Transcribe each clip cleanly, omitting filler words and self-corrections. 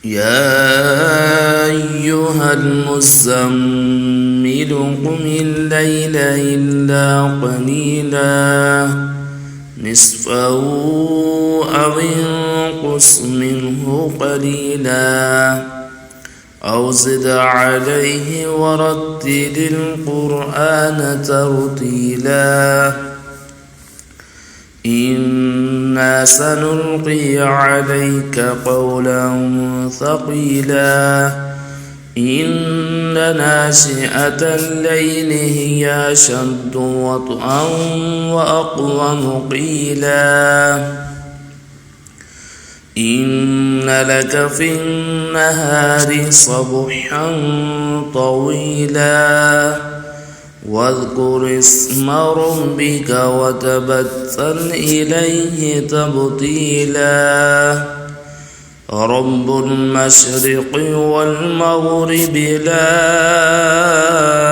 يا أيها المزمل قم الليل إلا قليلا نصفه أو انقص منه قليلا أو زد عليه ورتل القرآن ترتيلا إنا سنلقي عليك قولا ثقيلا إن ناشئة الليل هي أشد وطئا وأقوم قيلا إن لك في النهار صبحا طويلا واذكر اسم ربك وتبتل إليه تبتيلا رب المشرق والمغرب لا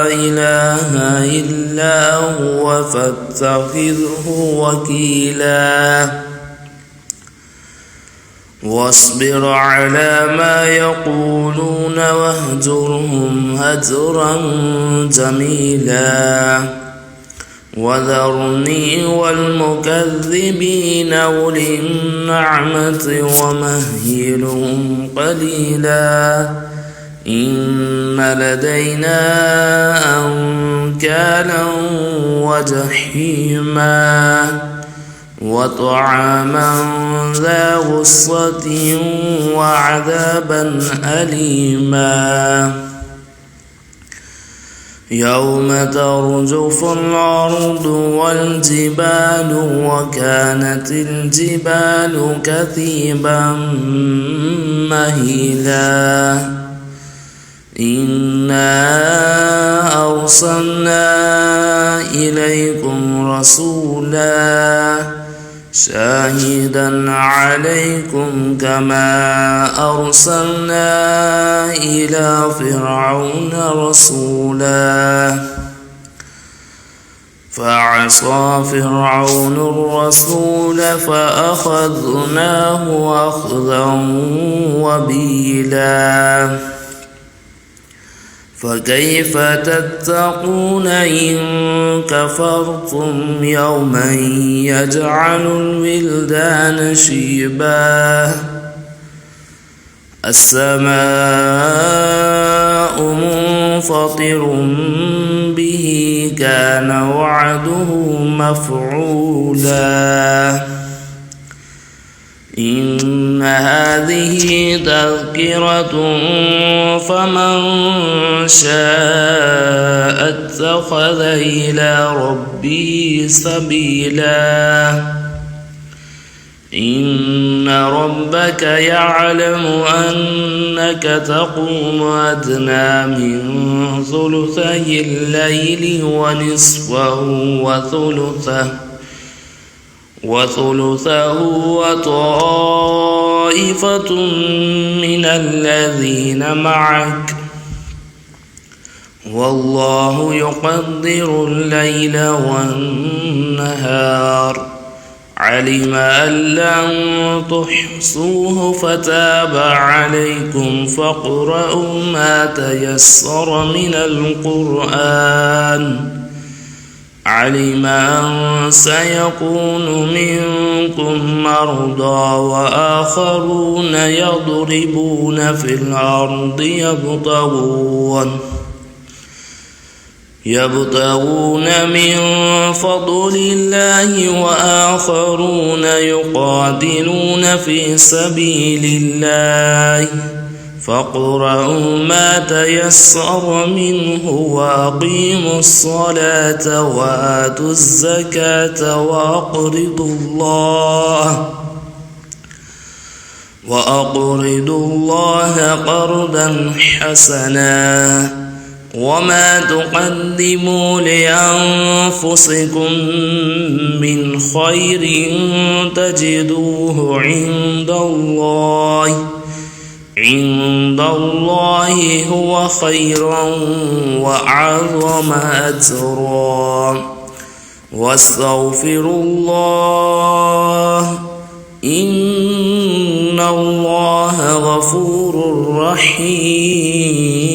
إله إلا هو فاتخذه وكيلا واصبر على ما يقولون واهجرهم هجرا جميلا وذرني والمكذبين أولي النعمة ومهلهم قليلا إن لدينا أنكالا وجحيما وطعاما ذا غصة وعذابا أليما يوم ترجف الأرض والجبال وكانت الجبال كثيبا مهيلا إنا أرسلنا إليكم رسولا شاهدا عليكم كما أرسلنا إلى فرعون رسولا فعصى فرعون الرسول فأخذناه أخذا وبيلا فكيف تتقون إن كفرتم يوما يجعل الولدان شيبا السماء منفطر به كان وعده مفعولا إن هذه تذكرة فمن شاء اتخذ إلى ربه سبيلا إن ربك يعلم أنك تقوم أدنى من ثلثي الليل ونصفه وثلثه وطائفة من الذين معك والله يقدر الليل والنهار علم أن لن تحصوه فتاب عليكم فاقرؤوا ما تيسر من القرآن علم أن سيكون منكم مرضى وآخرون يضربون في الأرض يبتغون من فضل الله وآخرون يقاتلون في سبيل الله فاقرؤوا ما تيسر منه وأقيموا الصلاة وآتوا الزكاة وأقرضوا الله قرضا حسنا وما تقدموا لأنفسكم من خير تجدوه عند الله هو خيرا وأعظم أجرا واستغفروا الله إن إن الله غفور رحيم.